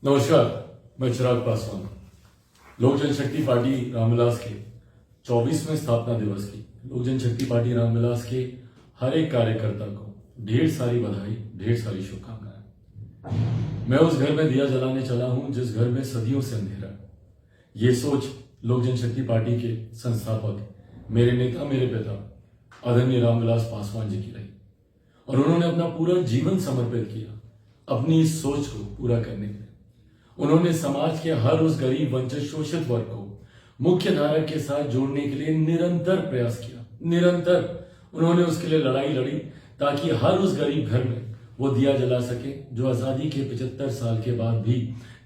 नमस्कार, मैं चिराग पासवान। लोक जनशक्ति पार्टी रामविलास के 24वें स्थापना दिवस की लोक जनशक्ति पार्टी रामविलास के हर एक कार्यकर्ता को ढेर सारी बधाई, ढेर सारी शुभकामनाएं। मैं उस घर में दिया जलाने चला हूं जिस घर में सदियों से अंधेरा है। ये सोच लोक जनशक्ति पार्टी के संस्थापक, मेरे नेता, मेरे पिता आदरणीय रामविलास पासवान जी की रही और उन्होंने अपना पूरा जीवन समर्पित किया अपनी इस सोच को पूरा करने के लिए। उन्होंने समाज के हर उस गरीब, वंचित, शोषित वर्ग को मुख्य धारा के साथ जोड़ने के लिए निरंतर प्रयास किया। निरंतर उन्होंने उसके लिए लड़ाई लड़ी ताकि हर उस गरीब घर में वो दिया जला सके जो आजादी के 75 साल के बाद भी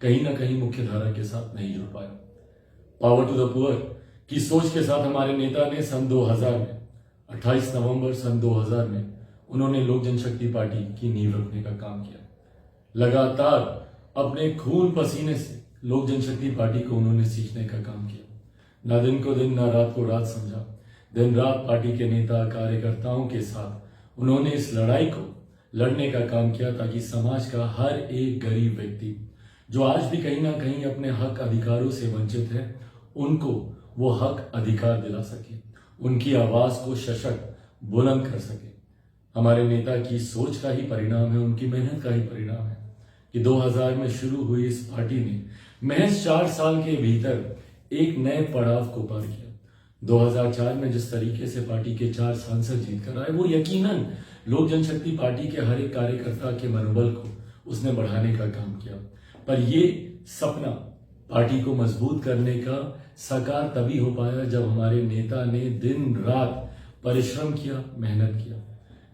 कहीं ना कहीं मुख्य धारा के साथ नहीं जुड़ पाया। पावर टू द पुअर की सोच के साथ हमारे नेता ने सन 2000 में 28 नवंबर सन 2000 में उन्होंने लोक जनशक्ति पार्टी की नींव रखने का काम किया। लगातार अपने खून पसीने से लोक जनशक्ति पार्टी को उन्होंने सीखने का काम किया। ना दिन को दिन, ना रात को रात समझा। दिन रात पार्टी के नेता, कार्यकर्ताओं के साथ उन्होंने इस लड़ाई को लड़ने का काम किया ताकि समाज का हर एक गरीब व्यक्ति जो आज भी कहीं ना कहीं अपने हक अधिकारों से वंचित है, उनको वो हक अधिकार दिला सके, उनकी आवाज को सशक्त बुलंद कर सके। हमारे नेता की सोच का ही परिणाम है, उनकी मेहनत का ही परिणाम है कि 2000 में शुरू हुई इस पार्टी ने महज 4 साल के भीतर एक नए पड़ाव को पार किया। 2004 में जिस तरीके से पार्टी के 4 सांसद जीत कर आए, वो यकीनन लोक जनशक्ति पार्टी के हर एक कार्यकर्ता के मनोबल को उसने बढ़ाने का काम किया। पर ये सपना पार्टी को मजबूत करने का साकार तभी हो पाया जब हमारे नेता ने दिन रात परिश्रम किया, मेहनत किया।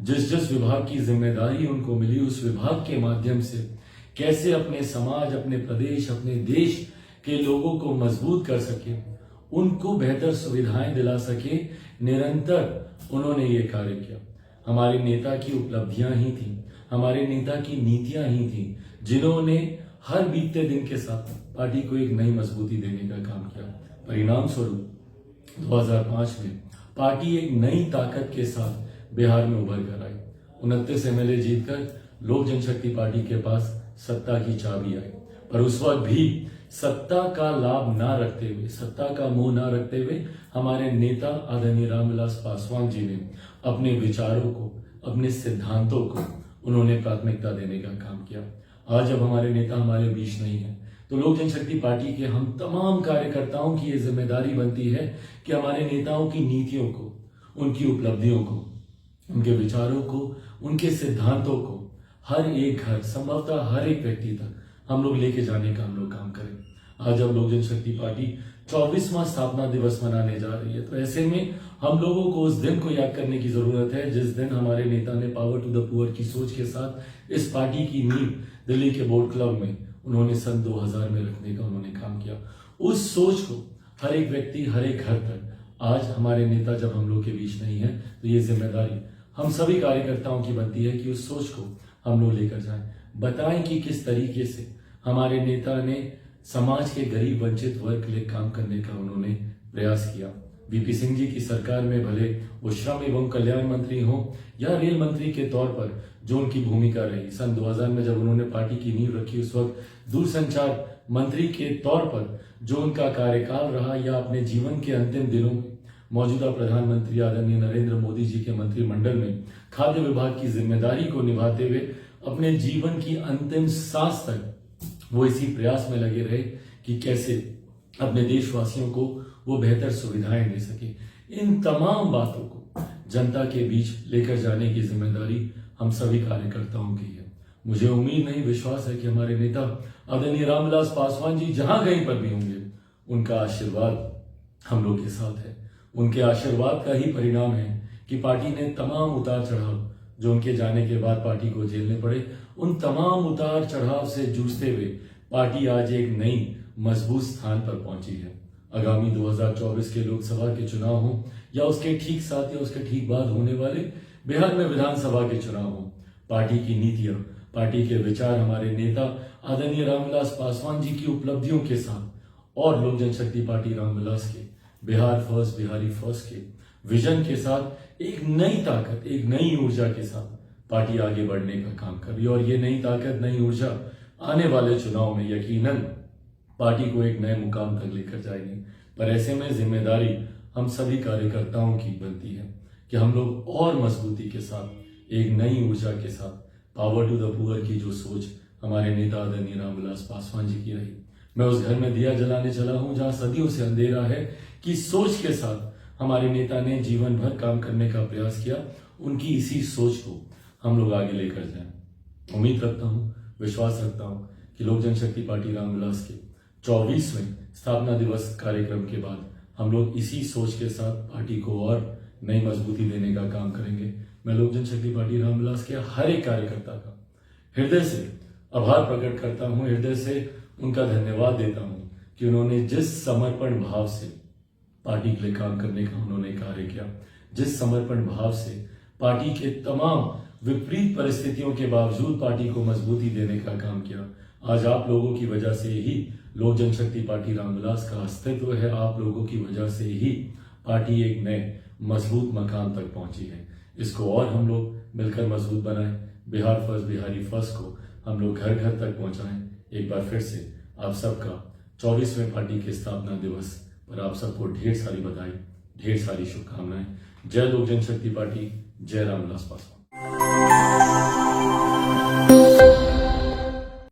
जिस जिस विभाग की जिम्मेदारी उनको मिली, उस विभाग के माध्यम से कैसे अपने समाज, अपने प्रदेश, अपने देश के लोगों को मजबूत कर सके, उनको बेहतर सुविधाएं दिला सके, निरंतर उन्होंने ये कार्य किया। हमारे नेता की उपलब्धियां ही थी, हमारे नेता की नीतियां ही थी जिन्होंने हर बीतते दिन के साथ पार्टी को एक नई मजबूती देने का काम किया। परिणाम स्वरूप 2005 में पार्टी एक नई ताकत के साथ बिहार में उभर कर आई। 29 एमएलए जीतकर लोक जनशक्ति पार्टी के पास सत्ता की चाबी आई। पर उस वक्त भी सत्ता का लाभ ना रखते हुए, सत्ता का मोह ना रखते हुए हमारे नेता आदरणीय रामविलास पासवान जी ने अपने विचारों को, अपने सिद्धांतों को उन्होंने प्राथमिकता देने का काम किया। आज जब हमारे नेता हमारे बीच नहीं है तो लोक जनशक्ति पार्टी के हम तमाम कार्यकर्ताओं की ये जिम्मेदारी बनती है कि हमारे नेताओं की नीतियों को, उनकी उपलब्धियों को, उनके विचारों को, उनके सिद्धांतों को हर एक घर, संभवतः हर एक व्यक्ति तक हम लोग लेके जाने का हम लोग काम करें। आज जब लोक जनशक्ति पार्टी 24वां स्थापना दिवस मनाने जा रही है तो ऐसे में हम लोगों को उस दिन को याद करने की जरूरत है जिस दिन हमारे नेता ने पावर टू द पुअर की सोच के साथ इस पार्टी की नींव दिल्ली के बोर्ड क्लब में उन्होंने सन 2000 में रखने का उन्होंने काम किया। उस सोच को हर एक व्यक्ति, हर एक घर तक आज हमारे नेता जब हम लोग के बीच नहीं है तो ये जिम्मेदारी हम सभी कार्यकर्ताओं की बनती है कि उस सोच को हम लोग लेकर जाएं, बताएं कि किस तरीके से हमारे नेता ने समाज के गरीब, वंचित वर्ग के लिए काम करने का उन्होंने प्रयास किया। वीपी सिंह जी की सरकार में भले वो श्रम एवं कल्याण मंत्री हो या रेल मंत्री के तौर पर जो उनकी भूमिका रही, सन 2000 में जब उन्होंने पार्टी की नींव रखी उस वक्त दूरसंचार मंत्री के तौर पर जो उनका कार्यकाल रहा, या अपने जीवन के अंतिम दिनों में मौजूदा प्रधानमंत्री आदरणीय नरेंद्र मोदी जी के मंत्रिमंडल में खाद्य विभाग की जिम्मेदारी को निभाते हुए अपने जीवन की अंतिम सांस तक वो इसी प्रयास में लगे रहे कि कैसे अपने देशवासियों को वो बेहतर सुविधाएं दे सके। इन तमाम बातों को जनता के बीच लेकर जाने की जिम्मेदारी हम सभी कार्यकर्ताओं की है। मुझे उम्मीद नहीं, विश्वास है कि हमारे नेता आदरणीय रामविलास पासवान जी जहां कहीं पर भी होंगे, उनका आशीर्वाद हम लोग के साथ है। उनके आशीर्वाद का ही परिणाम है कि पार्टी ने तमाम उतार चढ़ाव जो उनके जाने के बाद पार्टी को झेलने पड़े, उन तमाम उतार चढ़ाव से जूझते हुए पार्टी आज एक नई मजबूत स्थान पर पहुंची है। आगामी 2024 के लोकसभा के चुनाव हो या उसके ठीक साथ या उसके ठीक बाद होने वाले बिहार में विधानसभा के चुनाव हो, पार्टी की नीतियां, पार्टी के विचार, हमारे नेता आदरणीय रामविलास पासवान जी की उपलब्धियों के साथ और लोक जनशक्ति पार्टी रामविलास के बिहार फर्स्ट, बिहारी फर्स्ट के विजन के साथ एक नई ताकत, एक नई ऊर्जा के साथ पार्टी आगे बढ़ने का काम कर रही है। और ये नई ताकत, नई ऊर्जा आने वाले चुनाव में यकीनन पार्टी को एक नए मुकाम तक लेकर जाएंगे। पर ऐसे में जिम्मेदारी हम सभी कार्यकर्ताओं की बनती है कि हम लोग और मजबूती के साथ, एक नई ऊर्जा के साथ, पावर टू द पुअर की जो सोच हमारे नेता आदरणीय रामविलास पासवान जी की रही, मैं उस घर में दिया जलाने चला हूं जहां सदियों से अंधेरा है, कि सोच के साथ हमारे नेता ने जीवन भर काम करने का प्रयास किया। उनकी इसी सोच को हम लोग आगे लेकर जाएं। उम्मीद रखता हूं, विश्वास रखता हूं कि लोक जनशक्ति पार्टी रामविलास के 24वें स्थापना दिवस कार्यक्रम के बाद हम लोग इसी सोच के साथ पार्टी को और नई मजबूती देने का काम करेंगे। मैं लोक जनशक्ति पार्टी रामविलास के हर एक कार्यकर्ता का हृदय से आभार प्रकट करता हूं, हृदय से उनका धन्यवाद देता हूं कि उन्होंने जिस समर्पण भाव से पार्टी के लिए काम करने का उन्होंने कार्य किया, जिस समर्पण भाव से पार्टी के तमाम विपरीत परिस्थितियों के बावजूद पार्टी को मजबूती देने का काम किया। आज आप लोगों की वजह से ही लोक जनशक्ति पार्टी रामविलास का अस्तित्व है। आप लोगों की वजह से ही पार्टी एक नए मजबूत मकाम तक पहुंची है। इसको और हम लोग मिलकर मजबूत बनाएं। बिहार फर्स्ट, बिहारी फर्स्ट को हम लोग घर घर तक पहुंचाएं। एक बार फिर से आप सबका 24वें पार्टी के स्थापना दिवस पर आप सबको ढेर सारी बधाई, ढेर सारी शुभकामनाएं। जय लोक जनशक्ति पार्टी, जय रामविलास पासवान।